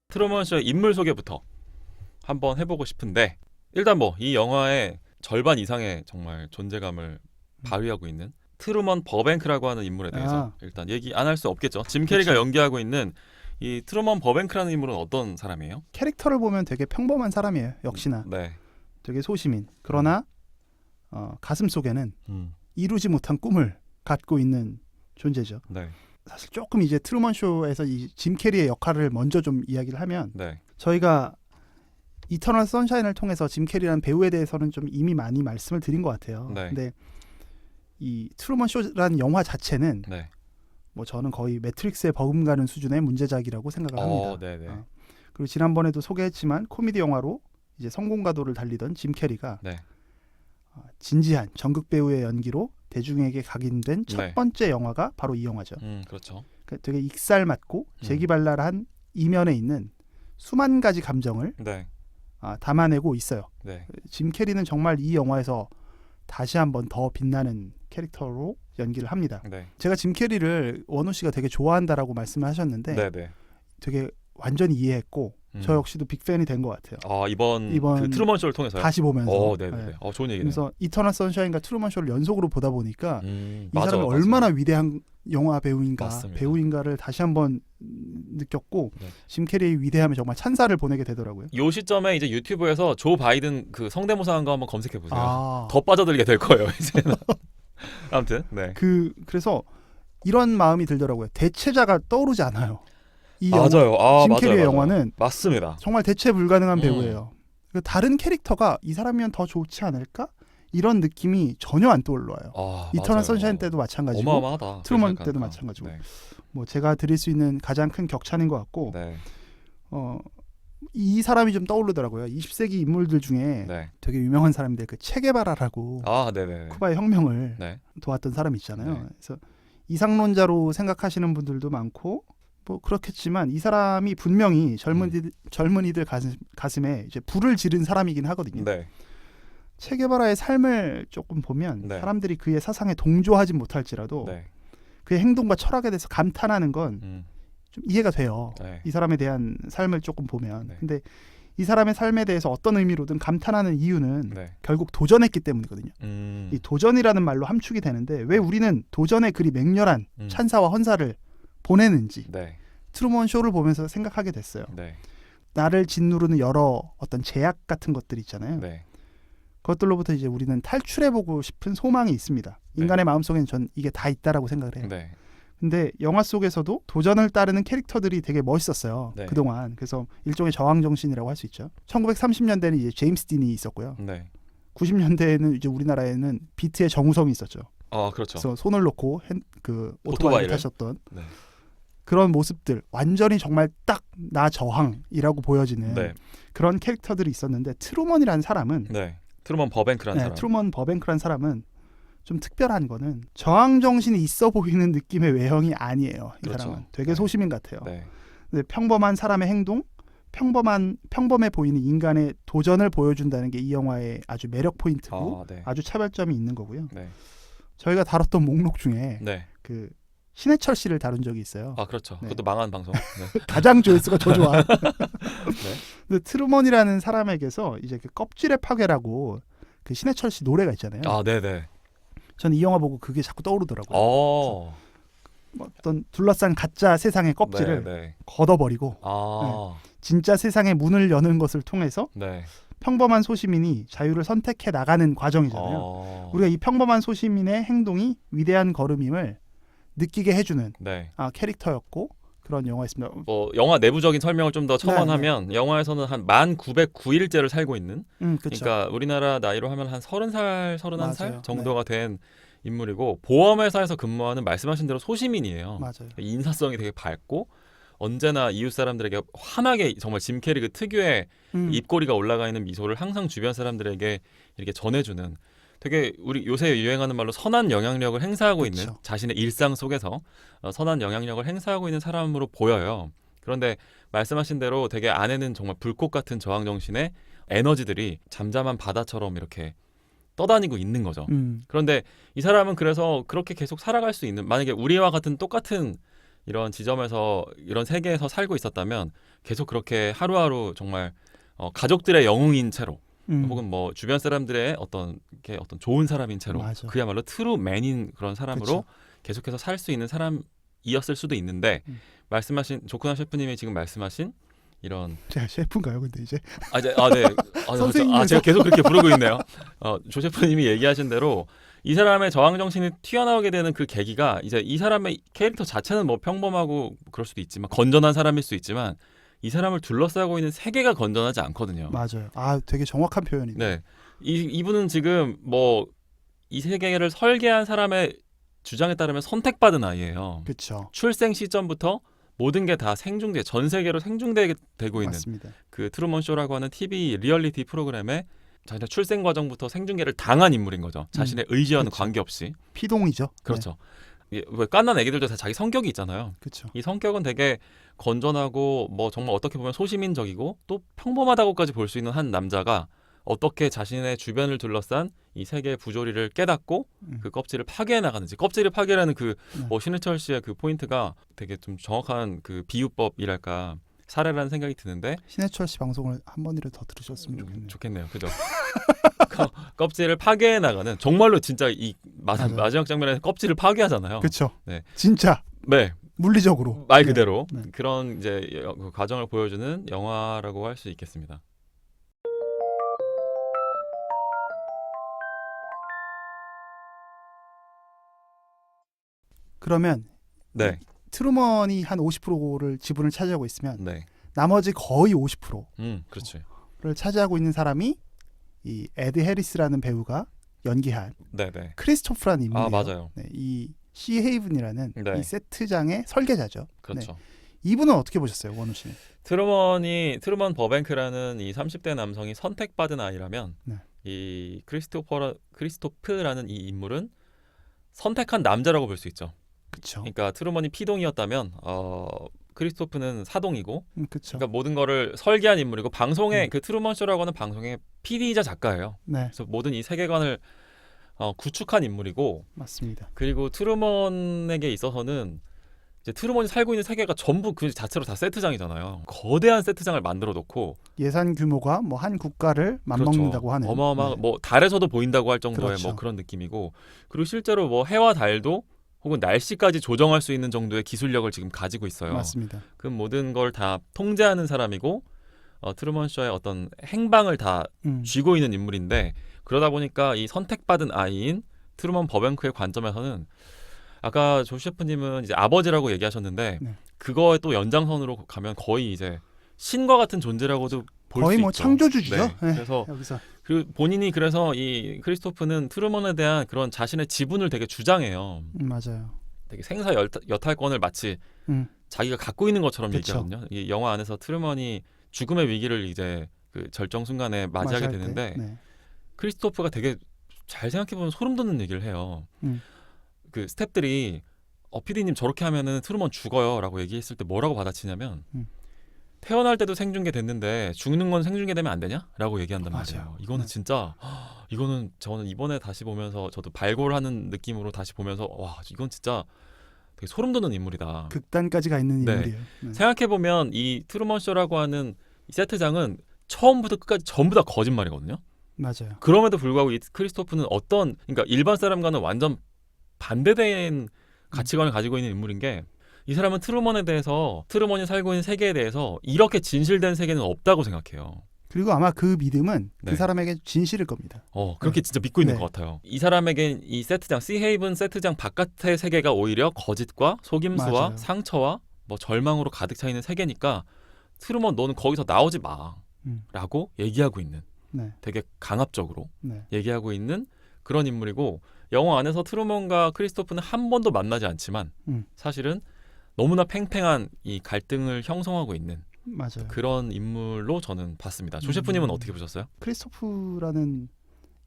트루먼 쇼의 인물 소개부터 한번 해보고 싶은데, 일단 뭐 이 영화의 절반 이상의 정말 존재감을 발휘하고 있는 트루먼 버뱅크라고 하는 인물에 대해서 일단 얘기 안 할 수 없겠죠. 짐 캐리가 연기하고 있는 이 트루먼 버뱅크라는 인물은 어떤 사람이에요? 캐릭터를 보면 되게 평범한 사람이에요. 역시나 네. 되게 소시민. 그러나 가슴 속에는 이루지 못한 꿈을 갖고 있는 존재죠. 네. 사실 조금 이제 트루먼 쇼에서 이 짐 캐리의 역할을 먼저 좀 이야기를 하면, 네. 저희가 이터널 선샤인을 통해서 짐 캐리라는 배우에 대해서는 좀 이미 많이 말씀을 드린 것 같아요. 네. 근데 이 트루먼 쇼라는 영화 자체는 네. 뭐 저는 거의 매트릭스에 버금가는 수준의 문제작이라고 생각을 합니다. 네네. 그리고 지난번에도 소개했지만 코미디 영화로 이제 성공가도를 달리던 짐 캐리가 네. 진지한 전극 배우의 연기로 대중에게 각인된 첫 네. 번째 영화가 바로 이 영화죠. 그렇죠. 되게 익살맞고 재기발랄한 이면에 있는 수만 가지 감정을 네. 담아내고 있어요. 네. 짐 캐리는 정말 이 영화에서 다시 한번 더 빛나는 캐릭터로 연기를 합니다. 네. 제가 짐 캐리를 원우 씨가 되게 좋아한다라고 말씀을 하셨는데 네. 되게 완전히 이해했고 저 역시도 빅팬이 된 것 같아요. 이번 그 트루먼 쇼를 통해서요? 다시 보면서. 네네. 네. 좋은 얘기네요. 그래서 이터널 선샤인과 트루먼 쇼를 연속으로 보다 보니까 이 맞아, 사람이 맞아. 얼마나 위대한 영화 배우인가, 맞습니다. 배우인가를 다시 한번 느꼈고, 네. 짐 캐리의 위대함에 정말 찬사를 보내게 되더라고요. 요 시점에 이제 유튜브에서 조 바이든 그 성대모사한 거 한번 검색해 보세요. 더 더 빠져들게 될 거예요 이제는. 아무튼 네. 그래서 이런 마음이 들더라고요. 대체자가 떠오르지 않아요. 이 맞아요. 짐 캐리의 맞아요. 영화는 맞습니다. 정말 대체 불가능한 배우예요. 다른 캐릭터가 이 사람이면 더 좋지 않을까? 이런 느낌이 전혀 안 떠올라요. 이터널 맞아요. 선샤인 때도 마찬가지고 어마어마하다. 트루먼 때도 마찬가지고. 네. 뭐 제가 드릴 수 있는 가장 큰 격찬인 것 같고, 네. 이 사람이 좀 떠오르더라고요. 20세기 인물들 중에 네. 되게 유명한 사람인데 그 체게바라라고 네네. 쿠바의 혁명을 네. 도왔던 사람 있잖아요. 네. 그래서 이상론자로 생각하시는 분들도 많고 뭐 그렇겠지만 이 사람이 분명히 젊은이들 가슴에 이제 불을 지른 사람이긴 하거든요. 네. 체게바라의 삶을 조금 보면 네. 사람들이 그의 사상에 동조하지 못할지라도 네. 그의 행동과 철학에 대해서 감탄하는 건 좀 이해가 돼요. 네. 이 사람에 대한 삶을 조금 보면. 네. 근데 이 사람의 삶에 대해서 어떤 의미로든 감탄하는 이유는 네. 결국 도전했기 때문이거든요. 음. 이 도전이라는 말로 함축이 되는데 왜 우리는 도전에 그리 맹렬한 찬사와 헌사를 보내는지 네. 트루먼 쇼를 보면서 생각하게 됐어요. 네. 나를 짓누르는 여러 어떤 제약 같은 것들 있잖아요. 네. 그것들로부터 이제 우리는 탈출해보고 싶은 소망이 있습니다. 인간의 마음속에는 전 이게 다 있다라고 생각을 해요. 네. 근데 영화 속에서도 도전을 따르는 캐릭터들이 되게 멋있었어요. 네. 그동안. 그래서 일종의 저항 정신이라고 할 수 있죠. 1930년대는 이제 제임스 딘이 있었고요. 네. 90년대에는 이제 우리나라에는 비트의 정우성이 있었죠. 그렇죠. 그래서 손을 놓고 오토바이를 타셨던 네. 그런 모습들, 완전히 정말 딱 나 저항이라고 보여지는 네. 그런 캐릭터들이 있었는데 트루먼이라는 사람은 네. 트루먼 버뱅크라는 사람. 트루먼 버뱅크라는 사람은 좀 특별한 거는 저항 정신이 있어 보이는 느낌의 외형이 아니에요. 이 그렇죠. 사람은 되게 소시민 같아요. 네. 근데 평범한 사람의 행동, 평범해 보이는 인간의 도전을 보여준다는 게 이 영화의 아주 매력 포인트고 네. 아주 차별점이 있는 거고요. 네. 저희가 다뤘던 목록 중에 네. 그 신해철 씨를 다룬 적이 있어요. 그렇죠. 네. 그것도 망한 방송. 네. 가장 조회수가 저조한. 네. 근데 트루먼이라는 사람에게서 이제 그 껍질의 파괴라고 그 신해철 씨 노래가 있잖아요. 네네. 저는 이 영화 보고 그게 자꾸 떠오르더라고요. 어떤 둘러싼 가짜 세상의 껍질을 네. 걷어버리고 진짜 세상의 문을 여는 것을 통해서 네. 평범한 소시민이 자유를 선택해 나가는 과정이잖아요. 우리가 이 평범한 소시민의 행동이 위대한 걸음임을 느끼게 해주는 네. 캐릭터였고 그런 영화였습니다. 영화 내부적인 설명을 좀 더 첨언하면 영화에서는 한 1909일째를 살고 있는 그러니까 우리나라 나이로 하면 한 30살, 31살 맞아요. 정도가 된 인물이고 보험회사에서 근무하는 말씀하신 대로 소시민이에요. 맞아요. 인사성이 되게 밝고 언제나 이웃 사람들에게 환하게 정말 짐 캐리 그 특유의 입꼬리가 올라가 있는 미소를 항상 주변 사람들에게 이렇게 전해주는 되게 우리 요새 유행하는 말로 선한 영향력을 행사하고 있는 그쵸. 자신의 일상 속에서 선한 영향력을 행사하고 있는 사람으로 보여요. 그런데 말씀하신 대로 되게 안에는 정말 불꽃 같은 저항 정신의 에너지들이 잠잠한 바다처럼 이렇게 떠다니고 있는 거죠. 그런데 이 사람은 그래서 그렇게 계속 살아갈 수 있는, 만약에 우리와 같은 똑같은 이런 지점에서 이런 세계에서 살고 있었다면 계속 그렇게 하루하루 정말 가족들의 영웅인 채로 혹은 뭐 주변 사람들의 어떤 좋은 사람인 채로 맞아. 그야말로 트루맨인 그런 사람으로 그쵸. 계속해서 살 수 있는 사람이었을 수도 있는데 말씀하신 조쿠나 셰프님이 지금 말씀하신 이런 제가 셰프인가요, 근데 이제? 네. 선생님에서. 제가 계속 그렇게 부르고 있네요. 조 셰프님이 얘기하신 대로 이 사람의 저항 정신이 튀어나오게 되는 그 계기가 이제 이 사람의 캐릭터 자체는 뭐 평범하고 그럴 수도 있지만 건전한 사람일 수 있지만 이 사람을 둘러싸고 있는 세계가 건전하지 않거든요. 맞아요. 아, 되게 정확한 표현이네요. 네, 이분은 지금 뭐 이 세계를 설계한 사람의 주장에 따르면 선택받은 아이예요. 그렇죠. 출생 시점부터 모든 게 다 전 세계로 생중계되고 있는 맞습니다. 그 트루먼 쇼라고 하는 TV 리얼리티 프로그램에 자신의 출생 과정부터 생중계를 당한 인물인 거죠. 자신의 의지와는 그쵸. 관계없이. 피동이죠. 그렇죠. 왜 깐난 애기들도 다 자기 성격이 있잖아요. 그렇죠. 이 성격은 되게 건전하고 뭐 정말 어떻게 보면 소시민적이고 또 평범하다고까지 볼 수 있는 한 남자가 어떻게 자신의 주변을 둘러싼 이 세계의 부조리를 깨닫고 그 껍질을 파괴해 나가는지, 껍질을 파괴라는 그 뭐 신해철 씨의 그 포인트가 되게 좀 정확한 그 비유법이랄까 사례라는 생각이 드는데 신해철 씨 방송을 한 번이라도 더 들으셨으면 좋겠네요. 좋겠네요. 그죠? 껍질을 파괴해 나가는, 정말로 진짜 이 맞아요. 마지막 장면에 껍질을 파괴하잖아요. 그렇죠. 네. 진짜 네. 물리적으로. 말 네. 그대로 네. 그런 이제 그 과정을 보여주는 영화라고 할 수 있겠습니다. 그러면 네. 트루먼이 한 50%를 지분을 차지하고 있으면 네. 나머지 거의 50%를 그렇지. 차지하고 있는 사람이 이 에드 해리스라는 배우가 연기한 네, 네. 크리스토프라는 인물이에요. 아, 맞아요. 네, 이 시헤이븐이라는 네. 이 세트장의 설계자죠. 그렇죠. 네. 이분은 어떻게 보셨어요, 원우 씨는? 트루먼 버뱅크라는 이 30대 남성이 선택받은 아이라면 네. 이 크리스토프라는 이 인물은 선택한 남자라고 볼 수 있죠. 그렇죠. 그러니까 트루먼이 피동이었다면 크리스토프는 사동이고, 그렇죠. 그러니까 모든 거를 설계한 인물이고, 방송의 그 트루먼 쇼라고 하는 방송의 PD이자 작가예요. 네, 그래서 모든 이 세계관을 구축한 인물이고, 맞습니다. 그리고 트루먼에게 있어서는 이제 트루먼이 살고 있는 세계가 전부 그 자체로 다 세트장이잖아요. 거대한 세트장을 만들어 놓고, 예산 규모가 뭐 한 국가를 맞먹는다고 그렇죠. 하는. 어마어마, 네. 뭐 달에서도 보인다고 할 정도의 그렇죠. 뭐 그런 느낌이고, 그리고 실제로 뭐 해와 달도 혹은 날씨까지 조정할 수 있는 정도의 기술력을 지금 가지고 있어요. 맞습니다. 그 모든 걸 다 통제하는 사람이고, 트루먼 쇼의 어떤 행방을 다 쥐고 있는 인물인데, 그러다 보니까 이 선택받은 아이인 트루먼 버뱅크의 관점에서는, 아까 조 셰프님은 이제 아버지라고 얘기하셨는데, 네. 그거에 또 연장선으로 가면 거의 이제 신과 같은 존재라고도 볼 수 거의 뭐 있죠. 창조주죠. 네. 네. 그래서 여기서 본인이 그래서 이 크리스토프는 트루먼에 대한 그런 자신의 지분을 되게 주장해요. 맞아요. 되게 생사 여탈권을 마치 자기가 갖고 있는 것처럼 그쵸. 얘기하거든요. 이 영화 안에서 트루먼이 죽음의 위기를 이제 그 절정 순간에 맞이하게 맞이할 되는데, 때. 네. 크리스토프가 되게 잘 생각해보면 소름 돋는 얘기를 해요. 그 스태프들이 PD님 저렇게 하면은 트루먼 죽어요라고 얘기했을 때 뭐라고 받아치냐면, 태어날 때도 생중계 됐는데 죽는 건 생중계되면 안 되냐?라고 얘기한단 말이에요. 맞아요. 이거는 네. 진짜 이거는 저는 이번에 다시 보면서 저도 발굴하는 느낌으로 다시 보면서 와, 이건 진짜 되게 소름 돋는 인물이다. 극단까지 가 있는 네. 인물이에요. 네. 생각해 보면 이 트루먼 쇼라고 하는 이 세트장은 처음부터 끝까지 전부 다 거짓말이거든요. 맞아요. 그럼에도 불구하고 이 크리스토프는 그러니까 일반 사람과는 완전 반대된 가치관을 가지고 있는 인물인 게, 이 사람은 트루먼이 살고 있는 세계에 대해서 이렇게 진실된 세계는 없다고 생각해요. 그리고 아마 그 믿음은 네. 그 사람에게 진실일 겁니다. 그렇게 진짜 믿고 있는 네. 것 같아요. 이 사람에겐 이 시헤이븐 세트장 바깥의 세계가 오히려 거짓과 속임수와 맞아요. 상처와 뭐 절망으로 가득 차 있는 세계니까, 트루먼 너는 거기서 나오지 마라고 얘기하고 있는, 네. 되게 강압적으로 네. 얘기하고 있는 그런 인물이고, 영화 안에서 트루먼과 크리스토프는 한 번도 만나지 않지만 사실은 너무나 팽팽한 이 갈등을 형성하고 있는 맞아요. 그런 인물로 저는 봤습니다. 조 셰프님은 어떻게 보셨어요? 크리스토프라는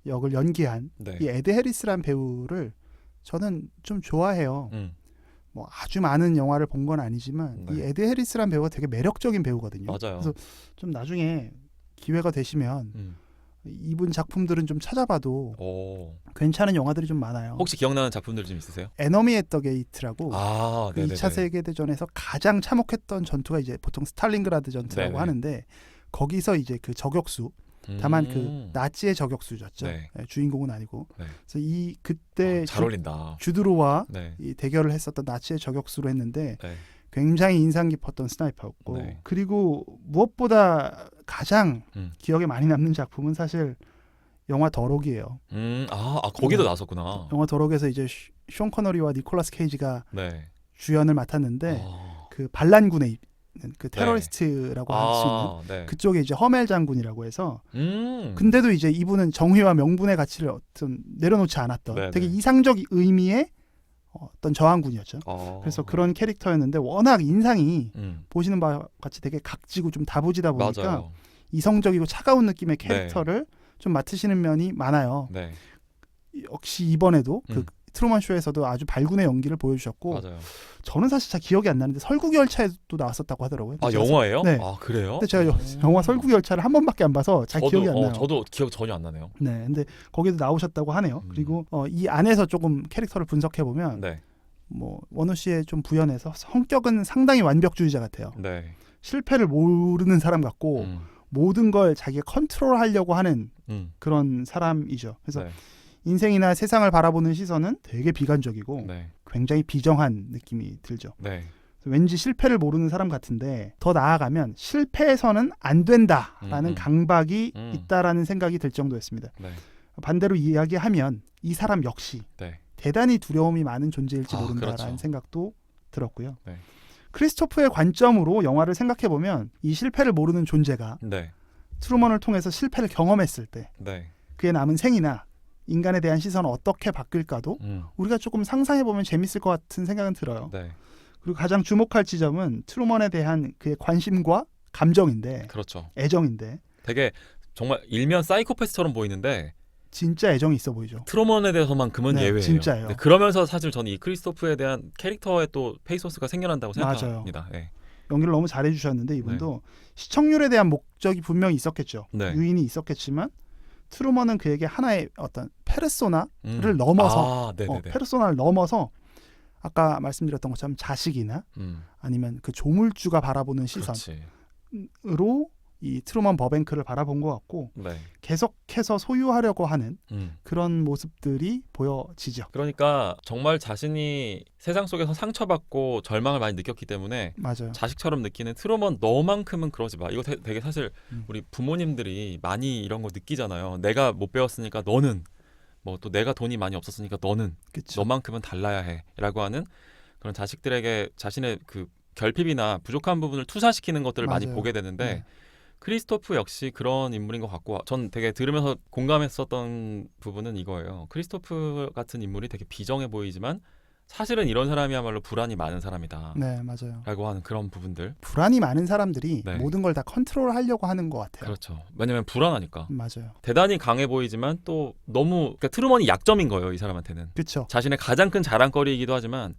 역을 연기한 네. 이 에드 해리스란 배우를 저는 좀 좋아해요. 뭐 아주 많은 영화를 본 건 아니지만 네. 이 에드 해리스란 배우가 되게 매력적인 배우거든요. 맞아요. 그래서 좀 나중에 기회가 되시면 음. 이분 작품들은 좀 찾아봐도 오. 괜찮은 영화들이 좀 많아요. 혹시 기억나는 작품들 좀 있으세요? 에너미 앳 더 게이트라고 아, 그 네네네. 2차 세계대전에서 가장 참혹했던 전투가 이제 보통 스탈린그라드 전투라고 네네. 하는데 거기서 이제 그 저격수 다만 그 나치의 저격수였죠. 네. 네, 주인공은 아니고. 네. 그래서 이 그때 잘 어울린다. 주드로와 네. 이 대결을 했었던 나치의 저격수로 했는데 네. 굉장히 인상 깊었던 스나이퍼였고 네. 그리고 무엇보다 가장 음. 기억에 많이 남는 작품은 사실 영화 더록이에요. 거기도 네. 나왔었구나. 영화 더록에서 이제 숀 커너리와 니콜라스 케이지가 네. 주연을 맡았는데 아. 그 반란군에 있는 그 테러리스트라고 할 수 있는 네. 그쪽에 이제 허멜 장군이라고 해서 음. 근데도 이제 이분은 정의와 명분의 가치를 어떤 내려놓지 않았던 네네. 되게 이상적 의미의 어떤 저항군이었죠. 그래서 그런 캐릭터였는데 워낙 인상이 보시는 바와 같이 되게 각지고 좀 다부지다 보니까 맞아요. 이성적이고 차가운 느낌의 캐릭터를 좀 맡으시는 면이 많아요. 네. 역시 이번에도 그 트루먼 쇼에서도 아주 발군의 연기를 보여주셨고 맞아요. 저는 사실 잘 기억이 안 나는데 설국열차에도 나왔었다고 하더라고요. 아, 제가 영화예요? 네. 아, 그래요? 근데 제가 영화 설국열차를 한 번밖에 안 봐서 잘 기억이 안 나요. 저도 기억 전혀 안 나네요. 네, 근데 거기도 나오셨다고 하네요. 그리고 이 안에서 조금 캐릭터를 분석해 보면 네. 뭐 원호 씨의 좀 부연해서 성격은 상당히 완벽주의자 같아요. 네. 실패를 모르는 사람 같고 모든 걸 자기가 컨트롤하려고 하는 그런 사람이죠. 그래서 네. 인생이나 세상을 바라보는 시선은 되게 비관적이고 네. 굉장히 비정한 느낌이 들죠. 네. 왠지 실패를 모르는 사람 같은데 더 나아가면 실패해서는 안 된다라는 강박이 있다라는 생각이 들 정도였습니다. 네. 반대로 이야기하면 이 사람 역시 네. 대단히 두려움이 많은 존재일지 모른다라는 그렇죠. 생각도 들었고요. 네. 크리스토프의 관점으로 영화를 생각해 보면 이 실패를 모르는 존재가 네. 트루먼을 통해서 실패를 경험했을 때 네. 그의 남은 생이나 인간에 대한 시선은 어떻게 바뀔까도 우리가 조금 상상해 보면 재밌을 것 같은 생각은 들어요. 네. 그리고 가장 주목할 지점은 트루먼에 대한 그의 관심과 감정인데, 그렇죠. 애정인데 되게 정말 일면 사이코패스처럼 보이는데 진짜 애정이 있어 보이죠. 트루먼에 대해서만큼은 네, 예외예요. 진짜예요. 네, 그러면서 사실 저는 이 크리스토프에 대한 캐릭터의 또 페이소스가 생겨난다고 맞아요. 생각합니다. 네. 연기를 너무 잘해 주셨는데 이분도 시청률에 대한 목적이 분명히 있었겠죠. 네. 유인이 있었겠지만 트루먼은 그에게 하나의 어떤 페르소나를 넘어서 페르소나를 넘어서 아까 말씀드렸던 것처럼 자식이나 아니면 그 조물주가 바라보는 시선으로 이 트루먼 버뱅크를 바라본 것 같고 네. 계속해서 소유하려고 하는 그런 모습들이 보여지죠. 그러니까 정말 자신이 세상 속에서 상처받고 절망을 많이 느꼈기 때문에 맞아요. 자식처럼 느끼는 트루먼 너만큼은 그러지 마. 이거 되게 사실 우리 부모님들이 많이 이런 거 느끼잖아요. 내가 못 배웠으니까 너는 뭐 또 내가 돈이 많이 없었으니까 너는 그쵸. 너만큼은 달라야 해라고 하는 그런 자식들에게 자신의 그 결핍이나 부족한 부분을 투사시키는 것들을 맞아요. 많이 보게 되는데 네. 크리스토프 역시 그런 인물인 것 같고 전 되게 들으면서 공감했었던 부분은 이거예요. 크리스토프 같은 인물이 되게 비정해 보이지만 사실은 이런 사람이야말로 불안이 많은 사람이다. 네, 맞아요. 라고 하는 그런 부분들. 불안이 많은 사람들이 네. 모든 걸 다 컨트롤하려고 하는 것 같아요. 그렇죠. 왜냐면 불안하니까. 맞아요. 대단히 강해 보이지만 또 너무 그러니까 트루먼이 약점인 거예요. 이 사람한테는. 그렇죠. 자신의 가장 큰 자랑거리이기도 하지만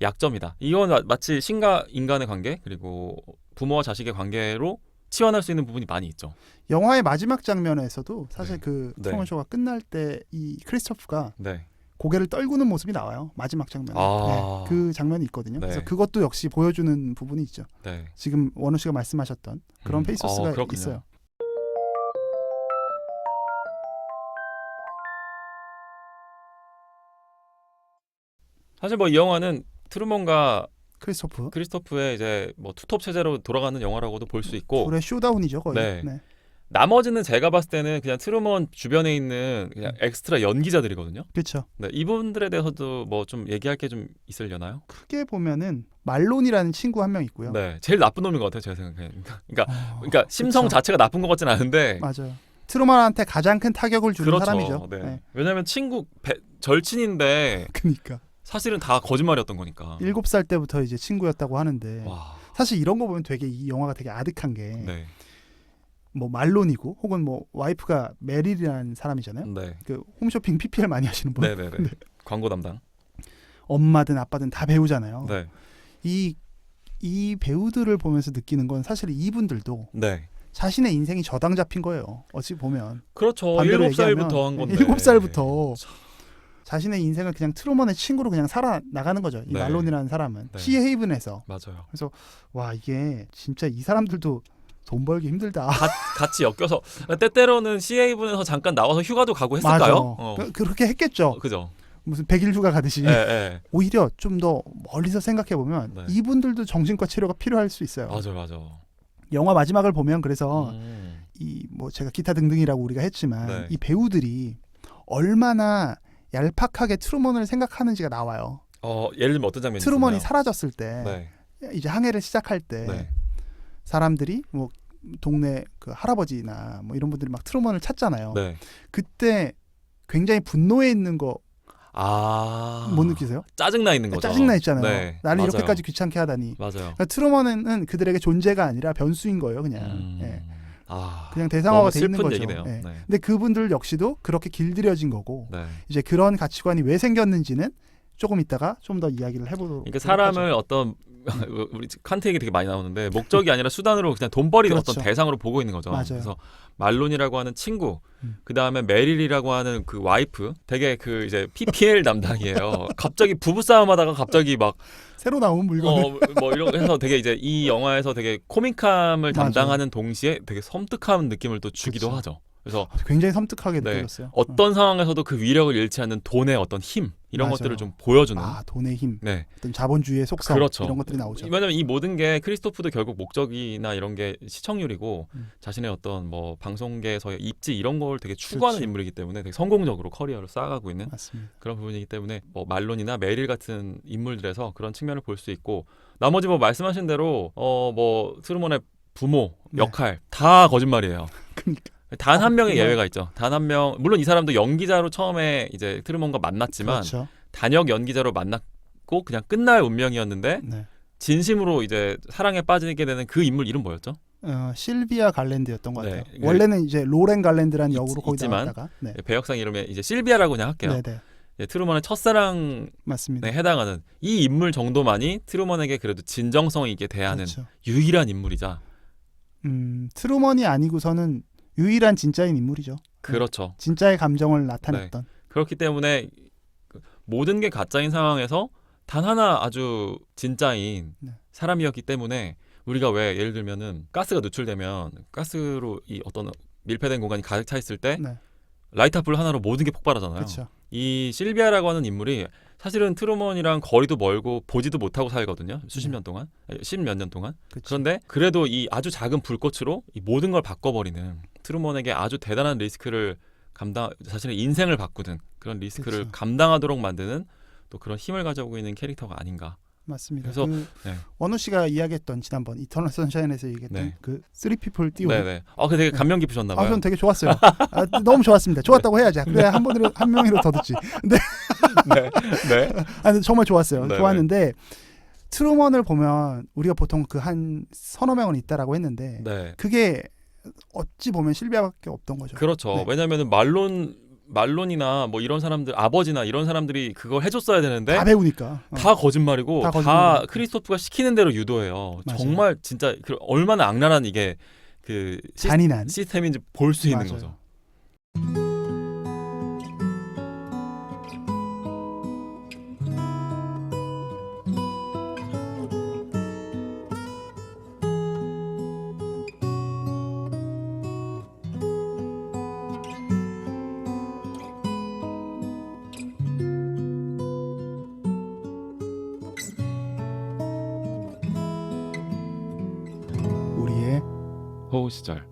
약점이다. 이건 마치 신과 인간의 관계 그리고 부모와 자식의 관계로 치환할 수 있는 부분이 많이 있죠. 영화의 마지막 장면에서도 사실 네. 그 네. 트루먼 쇼가 끝날 때 이 크리스토프가 네. 고개를 떨구는 모습이 나와요. 마지막 장면에. 네, 그 장면이 있거든요. 네. 그래서 그것도 역시 보여주는 부분이 있죠. 네. 지금 원우 씨가 말씀하셨던 그런 페이소스가 그렇군요. 있어요. 사실 뭐 이 영화는 트루먼과 크리스토프. 크리스토프의 이제 뭐 투톱 체제로 돌아가는 영화라고도 볼 수 있고 둘의 쇼다운이죠 거의. 네. 네. 나머지는 제가 봤을 때는 그냥 트루먼 주변에 있는 그냥 엑스트라 연기자들이거든요. 그렇죠. 네, 이분들에 대해서도 뭐 좀 얘기할 게 좀 있으려나요? 크게 보면은 말론이라는 친구 한 명 있고요. 네, 제일 나쁜 놈인 것 같아요, 제가 생각에. 그러니까 심성 그쵸. 자체가 나쁜 것 같진 않은데. 맞아요. 트루먼한테 가장 큰 타격을 주는 그렇죠. 사람이죠. 네. 네. 왜냐하면 절친인데 그러니까 사실은 다 거짓말이었던 거니까. 7살 때부터 이제 친구였다고 하는데 와. 사실 이런 거 보면 되게 이 영화가 되게 아득한 게 네. 뭐 말론이고 혹은 뭐 와이프가 메릴이라는 사람이잖아요. 네. 그 홈쇼핑 PPL 많이 하시는 분. 네네네. 네. 광고 담당. 엄마든 아빠든 다 배우잖아요. 네. 이 배우들을 보면서 느끼는 건 사실 이분들도 네. 자신의 인생이 저당 잡힌 거예요. 어찌 보면. 그렇죠. 반대로 7살부터 한 건데. 7살부터 자신의 인생을 그냥 트루먼의 친구로 그냥 살아 나가는 거죠. 이 네. 말론이라는 사람은 네. 시헤이븐에서. 맞아요. 그래서 와 이게 진짜 이 사람들도 돈 벌기 힘들다. 같이 엮여서 때때로는 CA분에서 잠깐 나와서 휴가도 가고 했을까요? 그렇게 했겠죠. 그죠. 무슨 100일 휴가 가듯이. 네. 오히려 좀 더 멀리서 생각해 보면 네. 이분들도 정신과 치료가 필요할 수 있어요. 맞아요. 영화 마지막을 보면 그래서 이 뭐 제가 기타 등등이라고 우리가 했지만 네. 이 배우들이 얼마나 얄팍하게 트루먼을 생각하는지가 나와요. 예를 들면 어떤 장면이 트루먼이 있었나요? 사라졌을 때 네. 이제 항해를 시작할 때 네. 사람들이 뭐 동네 그 할아버지나 뭐 이런 분들이 막 트루먼을 찾잖아요. 네. 그때 굉장히 분노해 있는 거 못 아. 느끼세요? 짜증나 있는 거죠. 짜증나 있잖아요. 네. 나를 맞아요. 이렇게까지 귀찮게 하다니. 맞아요. 그러니까 트루먼은 그들에게 존재가 아니라 변수인 거예요, 그냥. 예. 아. 그냥 대상화가 너무 돼 있는 슬픈 거죠. 얘기네요. 예. 네. 근데 그분들 역시도 그렇게 길들여진 거고 네. 이제 그런 가치관이 왜 생겼는지는 조금 있다가 좀 더 이야기를 해보도록. 그러니까 사람을 어떤 우리 칸트 얘기 되게 많이 나오는데 목적이 아니라 수단으로 그냥 돈벌이를 그렇죠. 어떤 대상으로 보고 있는 거죠. 맞아요. 그래서 말론이라고 하는 친구, 그 다음에 메릴이라고 하는 그 와이프, 되게 그 이제 PPL 담당이에요. 갑자기 부부 싸움하다가 갑자기 막 새로 나온 물건. 뭐 이런 거 해서 되게 이제 이 영화에서 되게 코믹함을 맞아요. 담당하는 동시에 되게 섬뜩한 느낌을 또 주기도 그쵸. 하죠. 그래서 굉장히 섬뜩하게 네, 느껴졌어요. 어떤 상황에서도 그 위력을 잃지 않는 돈의 어떤 힘 이런 맞아요. 것들을 좀 보여주는. 돈의 힘, 네. 어떤 자본주의의 속성 그렇죠. 이런 것들이 나오죠. 왜냐면 이 모든 게 크리스토프도 결국 목적이나 이런 게 시청률이고 자신의 어떤 뭐 방송계에서의 입지 이런 걸 되게 추구하는 그렇죠. 인물이기 때문에 되게 성공적으로 커리어를 쌓아가고 있는 맞습니다. 그런 부분이기 때문에 뭐 말론이나 메릴 같은 인물들에서 그런 측면을 볼 수 있고 나머지 뭐 말씀하신 대로 뭐 트루먼의 부모 네. 역할 다 거짓말이에요. 그러니까. 단 한 명의 정말. 예외가 있죠. 단 한 명. 물론 이 사람도 연기자로 처음에 이제 트루먼과 만났지만 그렇죠. 단역 연기자로 만났고 그냥 끝날 운명이었는데 네. 진심으로 이제 사랑에 빠지게 되는 그 인물 이름 뭐였죠? 실비아 갈랜드였던 것 같아요. 네. 원래는 이제 로렌 갈랜드라는 역으로 거기 있지만 나왔다가. 네. 배역상 이름에 이제 실비아라고 그냥 할게요. 네. 트루먼의 첫사랑에 맞습니다. 해당하는 이 인물 정도만이 트루먼에게 그래도 진정성 있게 대하는 그렇죠. 유일한 인물이자. 트루먼이 아니고서는 유일한 진짜인 인물이죠. 그렇죠. 진짜의 감정을 나타냈던. 그렇기 때문에 모든 게 가짜인 상황에서 단 하나 아주 진짜인 네. 사람이었기 때문에 우리가 왜 예를 들면은 가스가 누출되면 가스로 이 어떤 밀폐된 공간이 가득 차 있을 때 네. 라이터 불 하나로 모든 게 폭발하잖아요. 그렇죠. 이 실비아라고 하는 인물이 사실은 트루먼이랑 거리도 멀고 보지도 못하고 살거든요. 수십 년 동안, 십몇 년 동안. 그렇죠. 그런데 그래도 이 아주 작은 불꽃으로 이 모든 걸 바꿔버리는 트루먼에게 아주 대단한 리스크를 자신의 인생을 바꾸는 그런 리스크를 그렇죠. 감당하도록 만드는 또 그런 힘을 가지고 있는 캐릭터가 아닌가. 맞습니다. 그래서 네. 원우 씨가 이야기했던 지난번 이터널 선샤인에서 얘기했던 네. 그 쓰리 피플 띄오. 네네. 그 되게 감명 깊으셨나 봐요. 저는 되게 좋았어요. 너무 좋았습니다. 좋았다고 해야지. 그래 한 명이라도 더 듣지. 근데 네. 근데 정말 좋았어요. 네네. 좋았는데 트루먼을 보면 우리가 보통 그 한 서너 명은 있다라고 했는데 네. 그게 어찌 보면 실비아밖에 없던 거죠. 그렇죠. 네. 왜냐하면 말론이나 뭐 이런 사람들 아버지나 이런 사람들이 그걸 해줬어야 되는데 다 배우니까. 다 거짓말이고 다 다 거짓말이고. 크리스토프가 시키는 대로 유도해요. 맞아요. 정말 진짜 얼마나 악랄한 이게 그 잔인한. 시스템인지 볼 수 있는 맞아요. 거죠. 우리의 호우 시절.